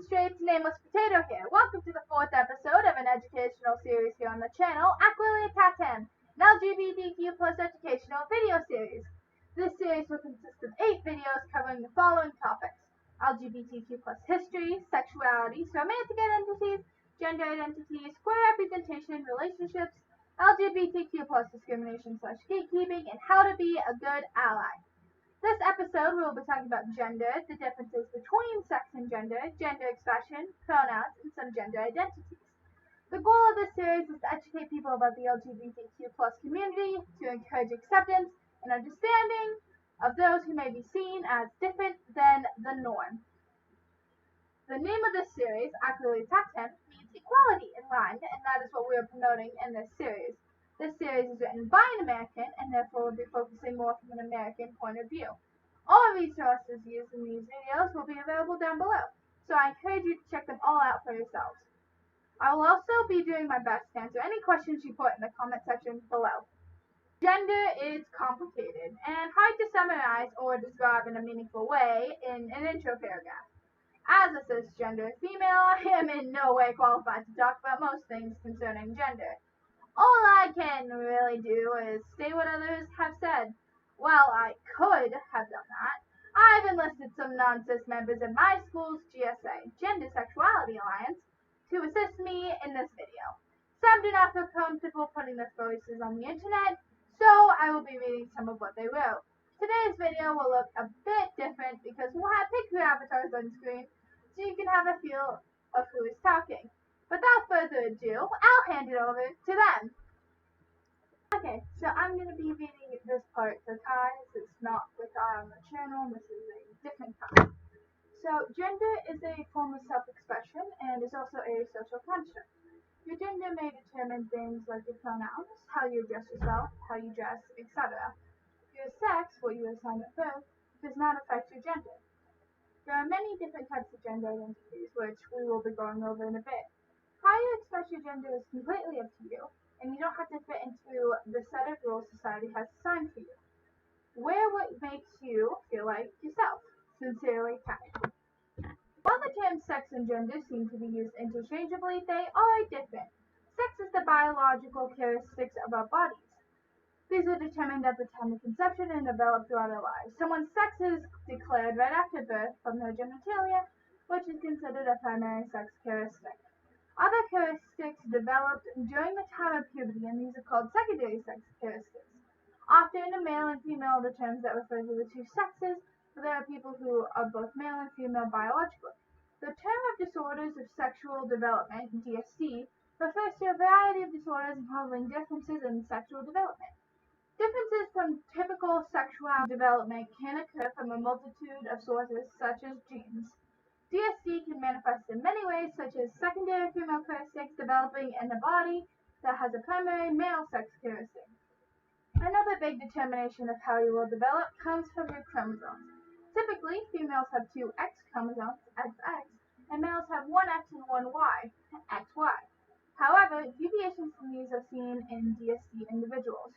and straight to Nameless Potato here. Welcome to the 4th episode of an educational series here on the channel, Aequalitatem, an LGBTQ plus educational video series. This series will consist of 8 videos covering the following topics: LGBTQ plus history, sexuality, romantic identities, gender identities, queer representation in relationships, LGBTQ plus discrimination/gatekeeping, and how to be a good ally. This episode, we will be talking about gender, the differences between sex and gender, gender expression, pronouns, and some gender identities. The goal of this series is to educate people about the LGBTQ plus community, to encourage acceptance and understanding of those who may be seen as different than the norm. The name of this series, Aequalitatem, means equality in line, and that is what we are promoting in this series. This series is written by an American, and therefore will be focusing more from an American point of view. All resources used in these videos will be available down below, so I encourage you to check them all out for yourselves. I will also be doing my best to answer any questions you put in the comment section below. Gender is complicated and hard to summarize or describe in a meaningful way in an intro paragraph. As a cisgender female, I am in no way qualified to talk about most things concerning gender. All I can really do is state what others have said. Well, I could have done that. I've enlisted some non-cis members of my school's GSA, Gender Sexuality Alliance, to assist me in this video. Some do not feel comfortable putting their voices on the internet, so I will be reading some of what they wrote. Today's video will look a bit different because we'll have picture avatars on screen so you can have a feel of who is talking. Without further ado, I'll hand it over to them. Okay, so I'm going to be reading this part for Kai. This is not the Kai on the channel, this is a different Kai. So, gender is a form of self-expression and is also a social construct. Your gender may determine things like your pronouns, how you address yourself, how you dress, etc. Your sex, what you assign at birth, does not affect your gender. There are many different types of gender identities, which we will be going over in a bit. How you express your gender is completely up to you, and you don't have to fit into the set of rules society has assigned for you. Wear what makes you feel like yourself. Sincerely, Kai. While the terms sex and gender seem to be used interchangeably, they are different. Sex is the biological characteristics of our bodies. These are determined at the time of conception and develop throughout our lives. Someone's sex is declared right after birth from their genitalia, which is considered a primary sex characteristic. Other characteristics developed during the time of puberty, and these are called secondary sex characteristics. Often a male and female are the terms that refer to the two sexes, but there are people who are both male and female biologically. The term of disorders of sexual development, DSD, refers to a variety of disorders involving differences in sexual development. Differences from typical sexual development can occur from a multitude of sources, such as genes. DSD can manifest in many ways, such as secondary female characteristics developing in a body that has a primary male sex characteristic. Another big determination of how you will develop comes from your chromosomes. Typically, females have 2 X chromosomes, XX, and males have 1 X and 1 Y, XY. However, deviations from these are seen in DSD individuals.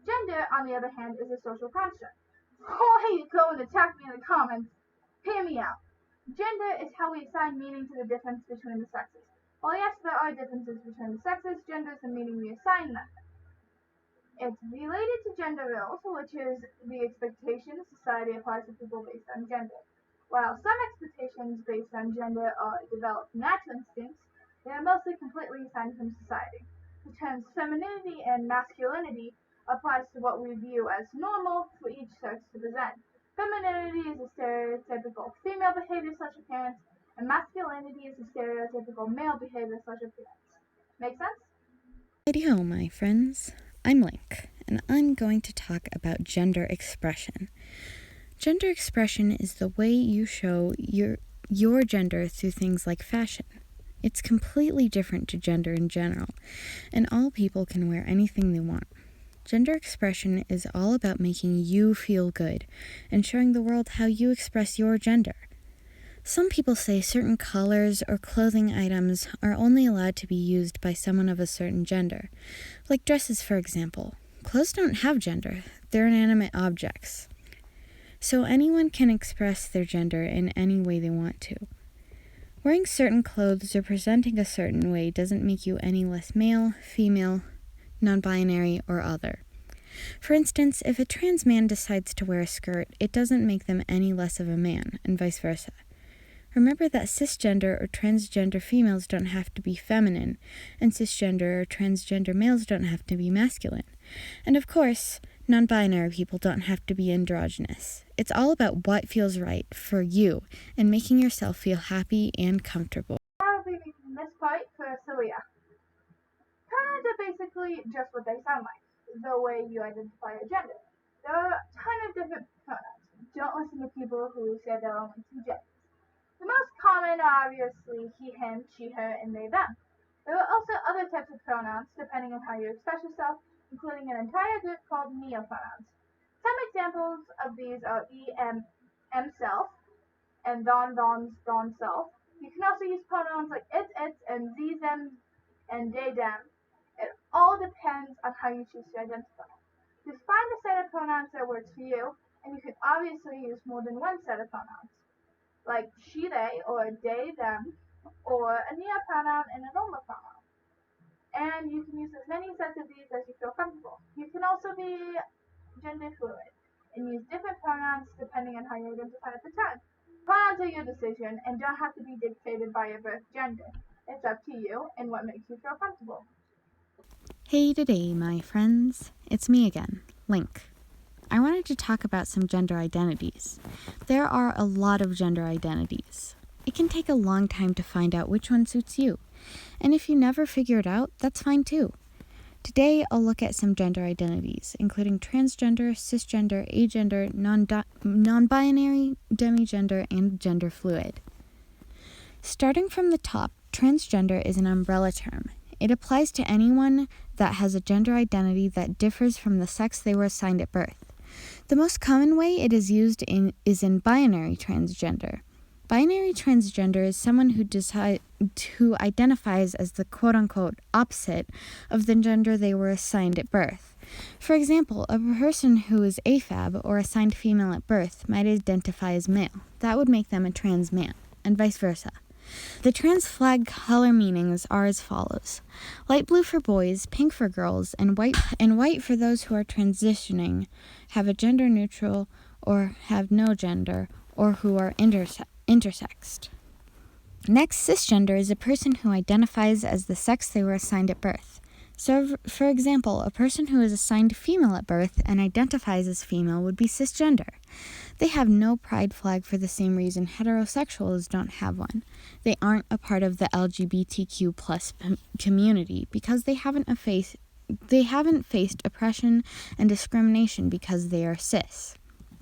Gender, on the other hand, is a social construct. Before you go and attack me in the comments, hear me out. Gender is how we assign meaning to the difference between the sexes. While yes, there are differences between the sexes, gender is the meaning we assign them. It's related to gender roles, which is the expectations society applies to people based on gender. While some expectations based on gender are developed natural instincts, they are mostly completely assigned from society. The terms femininity and masculinity applies to what we view as normal for each sex to present. Femininity is a stereotypical female behavior/appearance, and masculinity is a stereotypical male behavior/appearance. Make sense? Hello, my friends. I'm Link, and I'm going to talk about gender expression. Gender expression is the way you show your gender through things like fashion. It's completely different to gender in general, and all people can wear anything they want. Gender expression is all about making you feel good and showing the world how you express your gender. Some people say certain colors or clothing items are only allowed to be used by someone of a certain gender, like dresses, for example. Clothes don't have gender, they're inanimate objects. So anyone can express their gender in any way they want to. Wearing certain clothes or presenting a certain way doesn't make you any less male, female, non-binary, or other. For instance, if a trans man decides to wear a skirt, it doesn't make them any less of a man, and vice versa. Remember that cisgender or transgender females don't have to be feminine, and cisgender or transgender males don't have to be masculine. And of course, non-binary people don't have to be androgynous. It's all about what feels right for you and making yourself feel happy and comfortable. Now we'll be making this part for Silia. Pronouns are basically just what they sound like, the way you identify a gender. There are a ton of different pronouns. Don't listen to people who say there are only two genders. The most common are obviously he, him, she, her, and they, them. There are also other types of pronouns depending on how you express yourself, including an entire group called neopronouns. Some examples of these are self, and don self. You can also use pronouns like its, and these, them, and they, them. It all depends on how you choose to identify. Just find a set of pronouns that works for you, and you can obviously use more than one set of pronouns, like she, they, or they, them, or a neopronoun and a normal pronoun. And you can use as many sets of these as you feel comfortable. You can also be gender fluid and use different pronouns depending on how you identify at the time. Pronouns are your decision and don't have to be dictated by your birth gender. It's up to you and what makes you feel comfortable. Hey today, my friends. It's me again, Link. I wanted to talk about some gender identities. There are a lot of gender identities. It can take a long time to find out which one suits you. And if you never figure it out, that's fine too. Today, I'll look at some gender identities, including transgender, cisgender, agender, non-binary, demigender, and gender fluid. Starting from the top, transgender is an umbrella term. It applies to anyone that has a gender identity that differs from the sex they were assigned at birth. The most common way it is used is in binary transgender. Binary transgender is someone who identifies as the quote-unquote opposite of the gender they were assigned at birth. For example, a person who is AFAB or assigned female at birth might identify as male. That would make them a trans man, and vice versa. The trans flag color meanings are as follows: light blue for boys, pink for girls, and white for those who are transitioning, have a gender neutral, or have no gender, or who are intersexed. Next, cisgender is a person who identifies as the sex they were assigned at birth. So, for example, a person who is assigned female at birth and identifies as female would be cisgender. They have no pride flag for the same reason heterosexuals don't have one. They aren't a part of the LGBTQ plus community because they haven't faced oppression and discrimination because they are cis.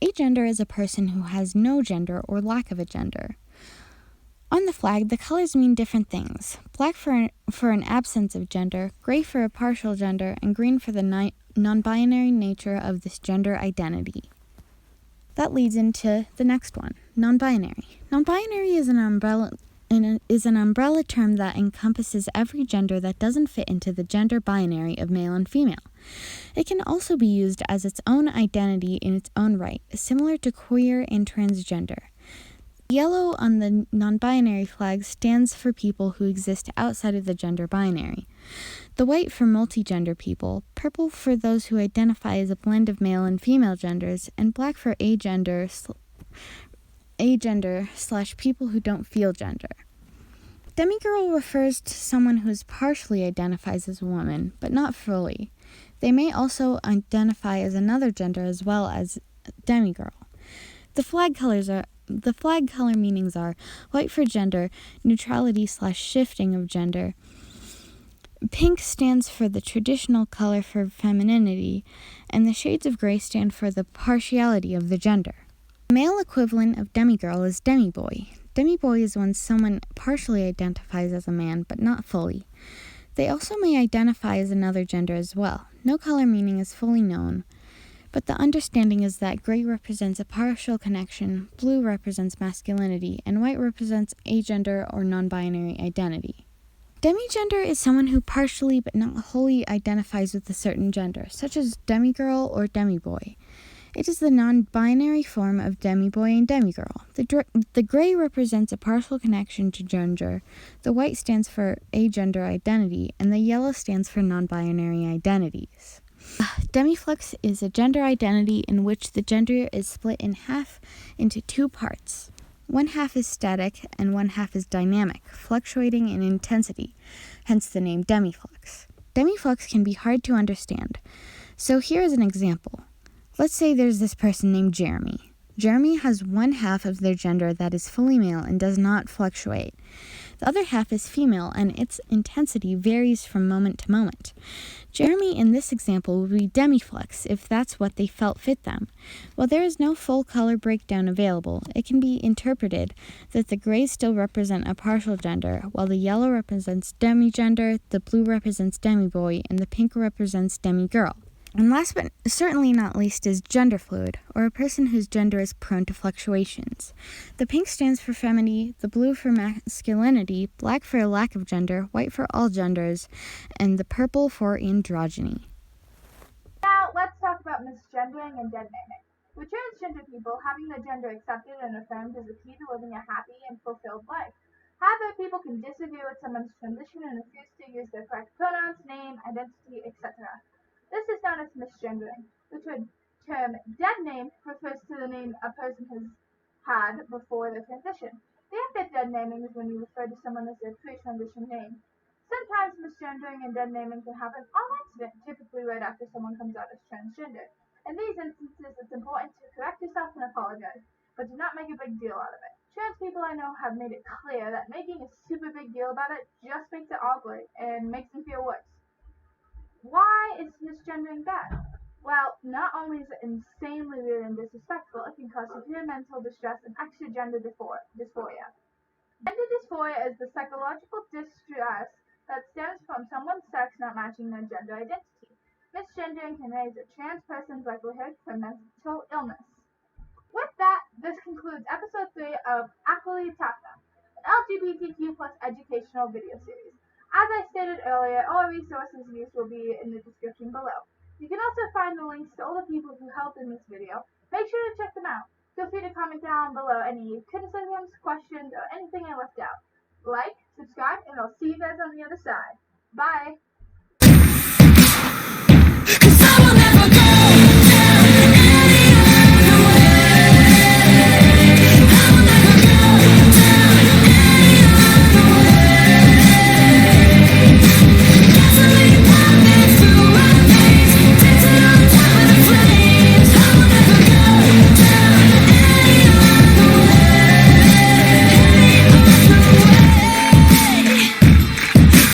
Agender is a person who has no gender or lack of a gender. On the flag, the colors mean different things. Black for an absence of gender, gray for a partial gender, and green for the non-binary nature of this gender identity. That leads into the next one, non-binary. Non-binary is an umbrella term that encompasses every gender that doesn't fit into the gender binary of male and female. It can also be used as its own identity in its own right, similar to queer and transgender. Yellow on the non-binary flag stands for people who exist outside of the gender binary. The white for multigender people, purple for those who identify as a blend of male and female genders, and black for agender / people who don't feel gender. Demigirl refers to someone who partially identifies as a woman, but not fully. They may also identify as another gender as well as demigirl. The flag color meanings are white for gender, neutrality / shifting of gender. Pink stands for the traditional color for femininity, and the shades of gray stand for the partiality of the gender. The male equivalent of demigirl is demiboy. Demiboy is when someone partially identifies as a man, but not fully. They also may identify as another gender as well. No color meaning is fully known, but the understanding is that gray represents a partial connection, blue represents masculinity, and white represents agender or non-binary identity. Demigender is someone who partially but not wholly identifies with a certain gender, such as demigirl or demiboy. It is the non-binary form of demi-boy and demi-girl. The gray represents a partial connection to gender, the white stands for agender identity, and the yellow stands for non-binary identities. Demiflux is a gender identity in which the gender is split in half into two parts. One half is static and one half is dynamic, fluctuating in intensity, hence the name demiflux. Demiflux can be hard to understand. So here is an example. Let's say there's this person named Jeremy. Jeremy has one half of their gender that is fully male and does not fluctuate. The other half is female and its intensity varies from moment to moment. Jeremy in this example would be demiflux if that's what they felt fit them. While there is no full color breakdown available, it can be interpreted that the grays still represent a partial gender, while the yellow represents demigender, the blue represents demiboy, and the pink represents demigirl. And last but certainly not least is gender fluid, or a person whose gender is prone to fluctuations. The pink stands for femininity, the blue for masculinity, black for a lack of gender, white for all genders, and the purple for androgyny. Now, let's talk about misgendering and dead naming. For transgender people, having their gender accepted and affirmed is the key to living a happy and fulfilled life. However, people can disagree with someone's transition and refuse to use their correct pronouns, name, identity, etc. This is known as misgendering. The term dead name refers to the name a person has had before their transition. The act of dead naming is when you refer to someone as their pre-transition name. Sometimes misgendering and dead naming can happen on accident, typically right after someone comes out as transgender. In these instances, it's important to correct yourself and apologize, but do not make a big deal out of it. Trans people I know have made it clear that making a super big deal about it just makes it awkward and makes them feel worse. Why is misgendering bad? Well, not only is it insanely rude and disrespectful, it can cause severe mental distress and extra gender dysphoria. Gender dysphoria is the psychological distress that stems from someone's sex not matching their gender identity. Misgendering can raise a trans person's likelihood for mental illness. With that, this concludes episode 3 of Aequalitatem, an LGBTQ plus educational video series. As I stated earlier, all resources used will be in the description below. You can also find the links to all the people who helped in this video. Make sure to check them out. Feel free to comment down below any criticisms, questions, or anything I left out. Like, subscribe, and I'll see you guys on the other side. Bye!